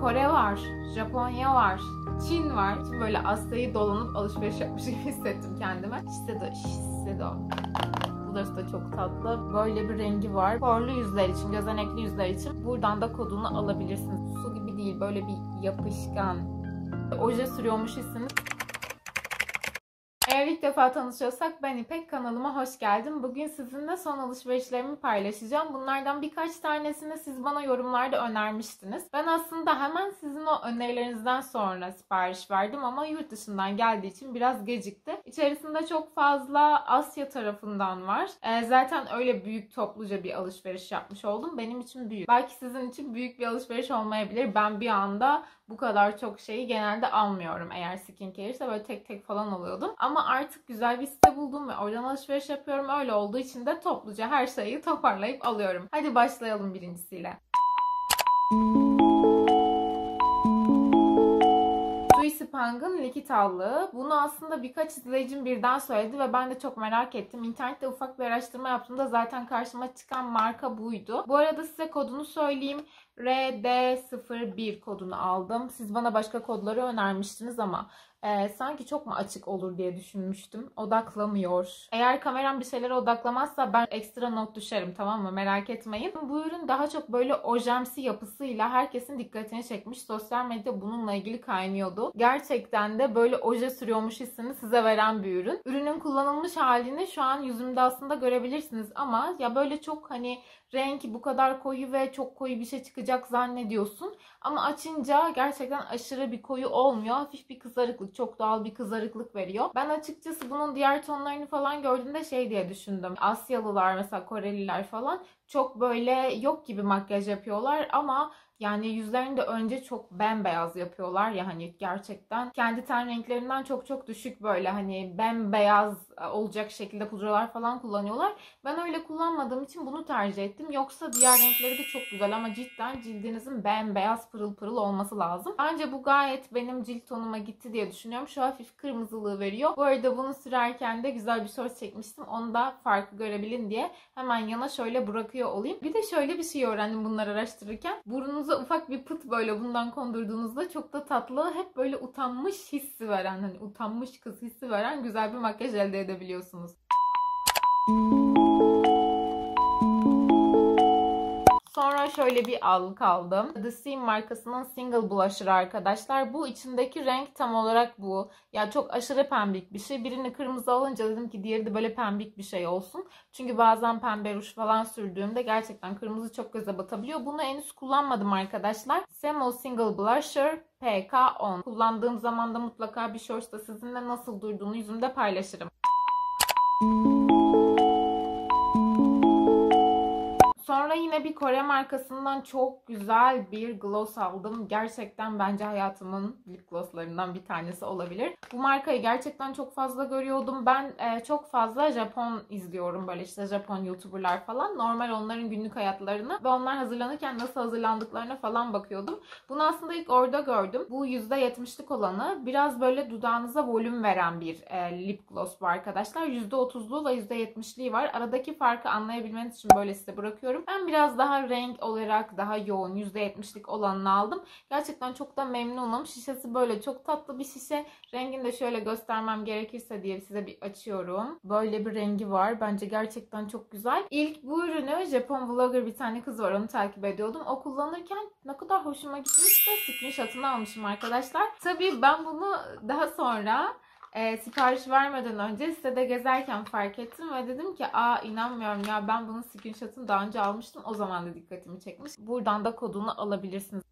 Kore var, Japonya var, Çin var. Şimdi böyle Asya'yı dolanıp alışveriş yapmış gibi hissettim kendime. Shiseido. Burası da çok tatlı. Böyle bir rengi var. Korlu yüzler için, gözenekli yüzler için. Buradan da kodunu alabilirsiniz. Su gibi değil, böyle bir yapışkan. Oje sürüyormuş hissiniz. Eğer ilk defa tanışıyorsak ben İpek, kanalıma hoş geldin. Bugün sizinle son alışverişlerimi paylaşacağım. Bunlardan birkaç tanesini siz bana yorumlarda önermiştiniz. Ben aslında hemen sizin o önerilerinizden sonra sipariş verdim ama yurt dışından geldiği için biraz gecikti. İçerisinde çok fazla Asya tarafından var. Zaten öyle büyük topluca bir alışveriş yapmış oldum. Benim için büyük. Belki sizin için büyük bir alışveriş olmayabilir. Ben bir anda bu kadar çok şeyi genelde almıyorum. Eğer skincare ise böyle tek tek falan alıyordum. Ama artık güzel bir site buldum ve oradan alışveriş yapıyorum. Öyle olduğu için de topluca her şeyi toparlayıp alıyorum. Hadi başlayalım birincisiyle. Pang'ın likit allığı. Bunu aslında birkaç izleyicim birden söyledi ve ben de çok merak ettim. İnternette ufak bir araştırma yaptığımda zaten karşıma çıkan marka buydu. Bu arada size kodunu söyleyeyim. RD01 kodunu aldım. Siz bana başka kodları önermiştiniz ama sanki çok mu açık olur diye düşünmüştüm. Odaklamıyor. Eğer kameram bir şeylere odaklamazsa ben ekstra not düşerim, tamam mı? Merak etmeyin. Bu ürün daha çok böyle ojemsi yapısıyla herkesin dikkatini çekmiş. Sosyal medya bununla ilgili kaynıyordu. Gerçekten de böyle oje sürüyormuş hissini size veren bir ürün. Ürünün kullanılmış halini şu an yüzümde aslında görebilirsiniz ama ya böyle çok hani renk bu kadar koyu ve çok koyu bir şey çıkacak zannediyorsun. Ama açınca gerçekten aşırı bir koyu olmuyor. Hafif bir kızarıklık, çok doğal bir kızarıklık veriyor. Ben açıkçası bunun diğer tonlarını falan gördüğümde şey diye düşündüm. Asyalılar mesela, Koreliler falan çok böyle yok gibi makyaj yapıyorlar ama yani yüzlerini de önce çok bembeyaz yapıyorlar ya, hani gerçekten kendi ten renklerinden çok çok düşük böyle hani bembeyaz olacak şekilde pudralar falan kullanıyorlar. Ben öyle kullanmadığım için bunu tercih ettim. Yoksa diğer renkleri de çok güzel ama cidden cildinizin bembeyaz pırıl pırıl olması lazım. Bence bu gayet benim cilt tonuma gitti diye düşünüyorum. Şu hafif kırmızılığı veriyor. Bu arada bunu sürerken de güzel bir short çekmiştim. Onu da farkı görebilin diye hemen yana şöyle bırakıyor olayım. Bir de şöyle bir şey öğrendim bunları araştırırken. Burnunuza ufak bir pıt böyle bundan kondurduğunuzda çok da tatlı, hep böyle utanmış hissi veren, hani utanmış kız hissi veren güzel bir makyaj elde edebiliyorsunuz. Sonra şöyle bir allık aldım. The Seam markasının Single Blusher arkadaşlar. Bu içindeki renk tam olarak bu. Ya çok aşırı pembik bir şey. Birini kırmızı alınca dedim ki diğeri de böyle pembik bir şey olsun. Çünkü bazen pembe ruj falan sürdüğümde gerçekten kırmızı çok göze batabiliyor. Bunu henüz kullanmadım arkadaşlar. Semo Single Blusher PK10. Kullandığım zaman da mutlaka bir shorts'ta sizinle nasıl durduğunu yüzümde paylaşırım. Sonra yine bir Kore markasından çok güzel bir gloss aldım. Gerçekten bence hayatımın lip glosslarından bir tanesi olabilir. Bu markayı gerçekten çok fazla görüyordum. Ben çok fazla Japon izliyorum. Böyle işte Japon YouTuber'lar falan. Normal onların günlük hayatlarını ve onlar hazırlanırken nasıl hazırlandıklarına falan bakıyordum. Bunu aslında ilk orada gördüm. Bu %70'lik olanı. Biraz böyle dudağınıza volüm veren bir lip gloss bu arkadaşlar. %30'luğu ve %70'liği var. Aradaki farkı anlayabilmeniz için böyle size bırakıyorum. Ben biraz daha renk olarak daha yoğun %70'lik olanını aldım. Gerçekten çok da memnunum. Şişesi böyle çok tatlı bir şişe. Rengini de şöyle göstermem gerekirse diye size bir açıyorum. Böyle bir rengi var. Bence gerçekten çok güzel. İlk bu ürünü Japon vlogger bir tane kız var. Onu takip ediyordum. O kullanırken ne kadar hoşuma gitmiş de screenshot'ını almışım arkadaşlar. Tabii ben bunu daha sonra sipariş vermeden önce sitede gezerken fark ettim ve dedim ki inanmıyorum ya, ben bunun screenshot'ını daha önce almıştım. O zaman da dikkatimi çekmiş. Buradan da kodunu alabilirsiniz.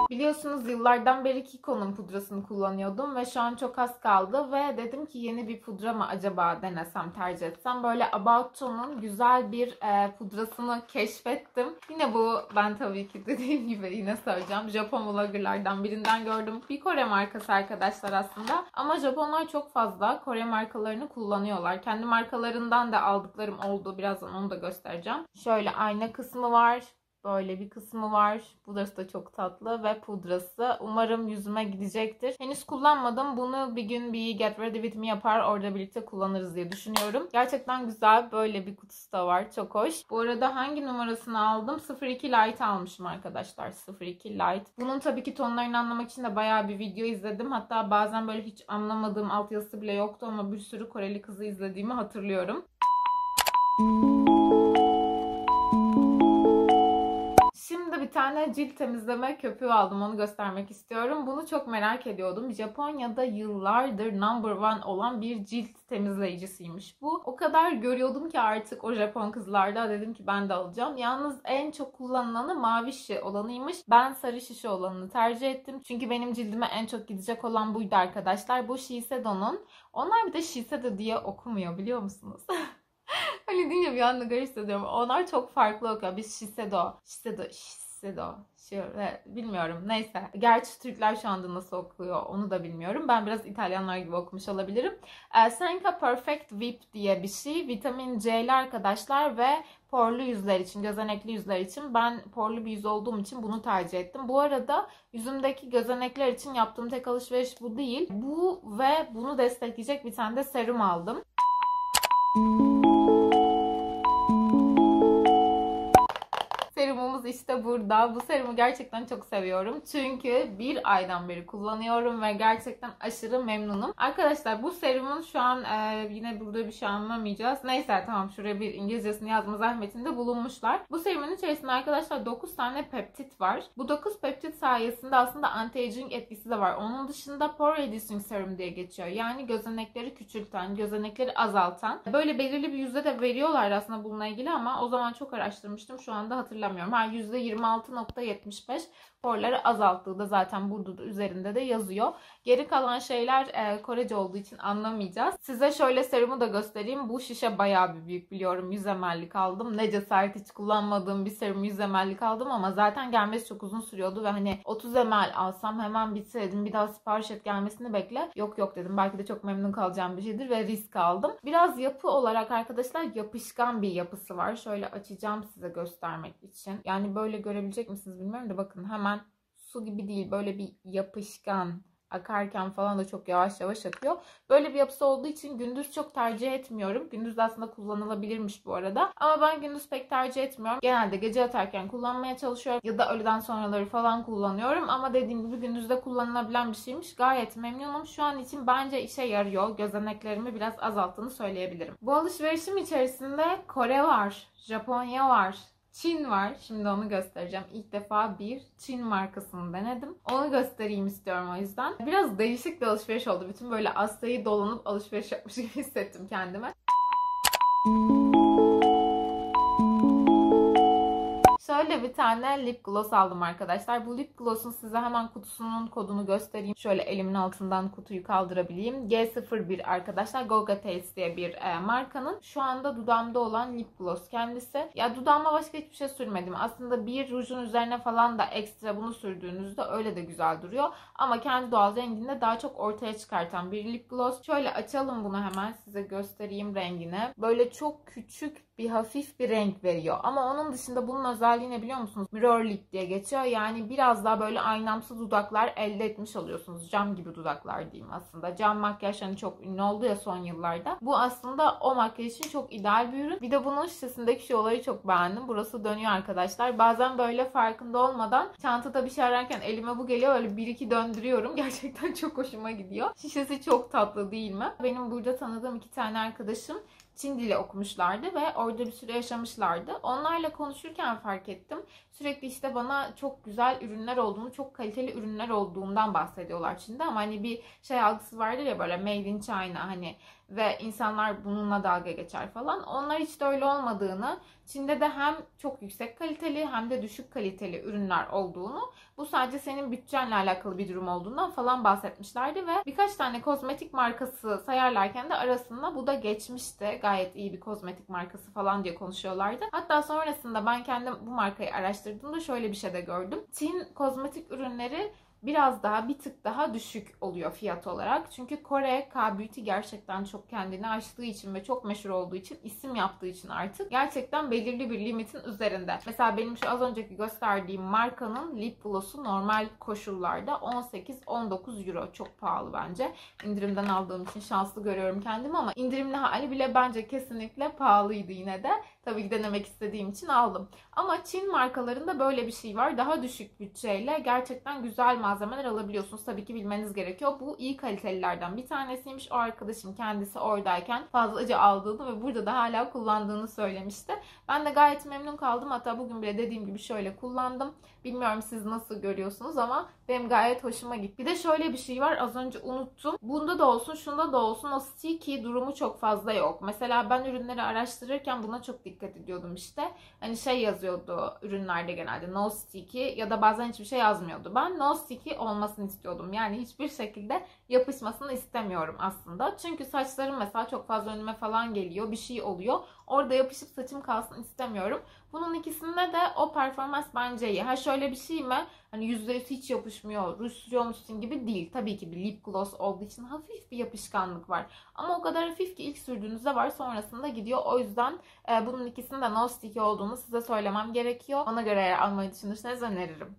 Biliyorsunuz yıllardan beri Kiko'nun pudrasını kullanıyordum ve şu an çok az kaldı ve dedim ki yeni bir pudra mı acaba denesem, tercih etsem. Böyle About Tone'un güzel bir pudrasını keşfettim. Yine bu, ben tabii ki dediğim gibi yine söyleyeceğim, Japon vloggerlardan birinden gördüm. Bir Kore markası arkadaşlar aslında ama Japonlar çok fazla Kore markalarını kullanıyorlar. Kendi markalarından da aldıklarım oldu. Birazdan onu da göstereceğim. Şöyle ayna kısmı var. Böyle bir kısmı var. Burası da çok tatlı ve pudrası. Umarım yüzüme gidecektir. Henüz kullanmadım. Bunu bir gün bir Get Ready With Me yapar. Orada birlikte kullanırız diye düşünüyorum. Gerçekten güzel. Böyle bir kutusu da var. Çok hoş. Bu arada hangi numarasını aldım? 02 Light almışım arkadaşlar. 02 Light. Bunun tabii ki tonlarını anlamak için de bayağı bir video izledim. Hatta bazen böyle hiç anlamadığım altyazısı bile yoktu ama bir sürü Koreli kızı izlediğimi hatırlıyorum. Şimdi bir tane cilt temizleme köpüğü aldım. Onu göstermek istiyorum. Bunu çok merak ediyordum. Japonya'da yıllardır number one olan bir cilt temizleyicisiymiş bu. O kadar görüyordum ki artık o Japon kızlarda dedim ki ben de alacağım. Yalnız en çok kullanılanı mavi şişe olanıymış. Ben sarı şişe olanını tercih ettim. Çünkü benim cildime en çok gidecek olan buydu arkadaşlar. Bu Shiseido'nun. Onlar bir de Shiseido diye okumuyor biliyor musunuz? Öyle deyince bir anda garip hissediyorum. Onlar çok farklı okuyor. Biz Shiseido. Şöyle, bilmiyorum. Neyse. Gerçi Türkler şu anda nasıl okuyor onu da bilmiyorum. Ben biraz İtalyanlar gibi okumuş olabilirim. Senka Perfect Whip diye bir şey. Vitamin C'li arkadaşlar ve porlu yüzler için, gözenekli yüzler için. Ben porlu bir yüz olduğum için bunu tercih ettim. Bu arada yüzümdeki gözenekler için yaptığım tek alışveriş bu değil. Bu ve bunu destekleyecek bir tane de serum aldım. Serumumuz işte burada. Bu serumu gerçekten çok seviyorum. Çünkü bir aydan beri kullanıyorum ve gerçekten aşırı memnunum. Arkadaşlar bu serumun şu an yine burada bir şey anlamayacağız. Neyse tamam, şuraya bir İngilizcesini yazma zahmetinde bulunmuşlar. Bu serumun içerisinde arkadaşlar 9 tane peptit var. Bu 9 peptit sayesinde aslında anti-aging etkisi de var. Onun dışında pore reducing serum diye geçiyor. Yani gözenekleri küçülten, gözenekleri azaltan. Böyle belirli bir yüzde de veriyorlar aslında bununla ilgili ama o zaman çok araştırmıştım. Şu anda hatırlamıyorum. %26.75 porları azalttığı da zaten burada da üzerinde de yazıyor. Geri kalan şeyler Korece olduğu için anlamayacağız. Size şöyle serumu da göstereyim. Bu şişe bayağı bir büyük biliyorum. 100 ml'lik aldım. Ne cesaret, hiç kullanmadığım bir serum 100 ml'lik aldım ama zaten gelmesi çok uzun sürüyordu ve hani 30 ml alsam hemen bitse dedim. Bir daha sipariş et gelmesini bekle. Yok dedim. Belki de çok memnun kalacağım bir şeydir ve risk aldım. Biraz yapı olarak arkadaşlar yapışkan bir yapısı var. Şöyle açacağım size göstermek için. Yani böyle görebilecek misiniz bilmiyorum da bakın, hemen su gibi değil, böyle bir yapışkan, akarken falan da çok yavaş yavaş akıyor. Böyle bir yapısı olduğu için gündüz çok tercih etmiyorum. Gündüz de aslında kullanılabilirmiş bu arada. Ama ben gündüz pek tercih etmiyorum. Genelde gece yatarken kullanmaya çalışıyorum. Ya da öğleden sonraları falan kullanıyorum. Ama dediğim gibi gündüzde kullanılabilen bir şeymiş. Gayet memnunum. Şu an için bence işe yarıyor. Gözeneklerimi biraz azalttığını söyleyebilirim. Bu alışverişim içerisinde Kore var, Japonya var, Çin var. Şimdi onu göstereceğim. İlk defa bir Çin markasını denedim. Onu göstereyim istiyorum o yüzden. Biraz değişik bir alışveriş oldu. Bütün böyle Asya'yı dolanıp alışveriş yapmış gibi hissettim kendime. Şöyle bir tane lip gloss aldım arkadaşlar. Bu lip gloss'un size hemen kutusunun kodunu göstereyim. Şöyle elimin altından kutuyu kaldırabileyim. G01 arkadaşlar. Goga Taste diye bir markanın. Şu anda dudağımda olan lip gloss kendisi. Ya dudağıma başka hiçbir şey sürmedim. Aslında bir rujun üzerine falan da ekstra bunu sürdüğünüzde öyle de güzel duruyor. Ama kendi doğal renginde daha çok ortaya çıkartan bir lip gloss. Şöyle açalım bunu, hemen size göstereyim rengini. Böyle çok küçük bir hafif bir renk veriyor. Ama onun dışında bunun özelliği ne biliyor musunuz? Mirror lip diye geçiyor. Yani biraz daha böyle aynamsı dudaklar elde etmiş oluyorsunuz. Cam gibi dudaklar diyeyim aslında. Cam makyaj hani çok ünlü oldu ya son yıllarda. Bu aslında o makyaj için çok ideal bir ürün. Bir de bunun şişesindeki şu olayı çok beğendim. Burası dönüyor arkadaşlar. Bazen böyle farkında olmadan çantada bir şey ararken elime bu geliyor. Öyle bir iki döndürüyorum. Gerçekten çok hoşuma gidiyor. Şişesi çok tatlı değil mi? Benim burada tanıdığım 2 tane arkadaşım Çin dili okumuşlardı ve orada bir süre yaşamışlardı. Onlarla konuşurken fark ettim. Sürekli işte bana çok güzel ürünler olduğunu, çok kaliteli ürünler olduğundan bahsediyorlar Çin'de. Ama hani bir şey algısı vardır ya, böyle made in China hani, ve insanlar bununla dalga geçer falan. Onlar hiç de öyle olmadığını, Çin'de de hem çok yüksek kaliteli hem de düşük kaliteli ürünler olduğunu, bu sadece senin bütçenle alakalı bir durum olduğundan falan bahsetmişlerdi ve birkaç tane kozmetik markası sayarlarken de arasında bu da geçmişti. Gayet iyi bir kozmetik markası falan diye konuşuyorlardı. Hatta sonrasında ben kendim bu markayı araştırdığımda şöyle bir şey de gördüm. Çin kozmetik ürünleri biraz daha bir tık daha düşük oluyor fiyat olarak. Çünkü Kore K-Beauty gerçekten çok kendini aştığı için ve çok meşhur olduğu için, isim yaptığı için artık gerçekten belirli bir limitin üzerinde. Mesela benim şu az önceki gösterdiğim markanın lip gloss'u normal koşullarda 18-19 euro. Çok pahalı bence. İndirimden aldığım için şanslı görüyorum kendimi ama indirimli hali bile bence kesinlikle pahalıydı yine de. Tabii ki denemek istediğim için aldım. Ama Çin markalarında böyle bir şey var. Daha düşük bütçeyle gerçekten güzel malzemeler alabiliyorsunuz. Tabii ki bilmeniz gerekiyor. Bu iyi kalitelilerden bir tanesiymiş. O arkadaşım kendisi oradayken fazlaca aldığını ve burada da hala kullandığını söylemişti. Ben de gayet memnun kaldım. Hatta bugün bile dediğim gibi şöyle kullandım. Bilmiyorum siz nasıl görüyorsunuz ama benim gayet hoşuma gitti. Bir de şöyle bir şey var. Az önce unuttum. Bunda da olsun, şunda da olsun o sticky durumu çok fazla yok. Mesela ben ürünleri araştırırken buna çok dikkat ediyordum işte. Hani şey yazıyordu ürünlerde genelde no sticky ya da bazen hiçbir şey yazmıyordu. Ben no sticky olmasını istiyordum. Yani hiçbir şekilde yapışmasını istemiyorum aslında. Çünkü saçlarım mesela çok fazla önüme falan geliyor. Bir şey oluyor. Orada yapışıp saçım kalsın istemiyorum. Bunun ikisinde de o performans bence iyi. Ha şöyle bir şey mi? Hani %100 hiç yapışmıyor, ruj sürüyormuşsun gibi değil. Tabii ki bir lip gloss olduğu için hafif bir yapışkanlık var. Ama o kadar hafif ki ilk sürdüğünüzde var, sonrasında gidiyor. O yüzden bunun ikisinin de no sticky olduğunu size söylemem gerekiyor. Ona göre eğer almayı düşünürseniz öneririm.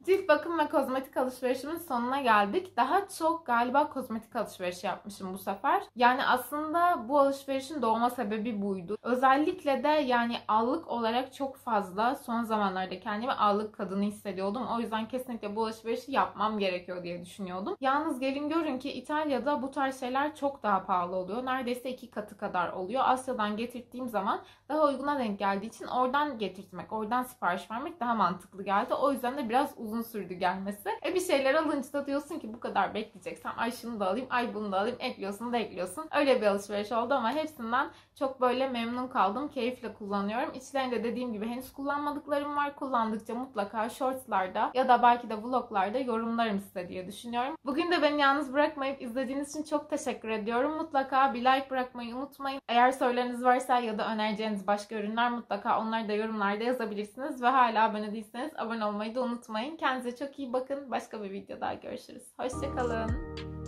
Cilt bakım ve kozmetik alışverişimin sonuna geldik. Daha çok galiba kozmetik alışverişi yapmışım bu sefer. Yani aslında bu alışverişin doğma sebebi buydu. Özellikle de yani allık olarak çok fazla son zamanlarda kendimi allık kadını hissediyordum. O yüzden kesinlikle bu alışverişi yapmam gerekiyor diye düşünüyordum. Yalnız gelin görün ki İtalya'da bu tarz şeyler çok daha pahalı oluyor. Neredeyse 2 katı kadar oluyor. Asya'dan getirdiğim zaman daha uyguna denk geldiği için oradan getirtmek, oradan sipariş vermek daha mantıklı geldi. O yüzden de biraz uzun sürdü gelmesi. Bir şeyler alınca da diyorsun ki bu kadar bekleyeceksem ay şunu da alayım, ay bunu da alayım, ekliyorsun da ekliyorsun. Öyle bir alışveriş oldu ama hepsinden çok böyle memnun kaldım. Keyifle kullanıyorum. İçlerinde dediğim gibi henüz kullanmadıklarım var. Kullandıkça mutlaka shortslarda ya da belki de vloglarda yorumlarım size diye düşünüyorum. Bugün de beni yalnız bırakmayıp izlediğiniz için çok teşekkür ediyorum. Mutlaka bir like bırakmayı unutmayın. Eğer sorularınız varsa ya da önereceğiniz başka ürünler mutlaka onları da yorumlarda yazabilirsiniz. Ve hala abone değilseniz abone olmayı da unutmayın. Kendinize çok iyi bakın. Başka bir videoda görüşürüz. Hoşça kalın.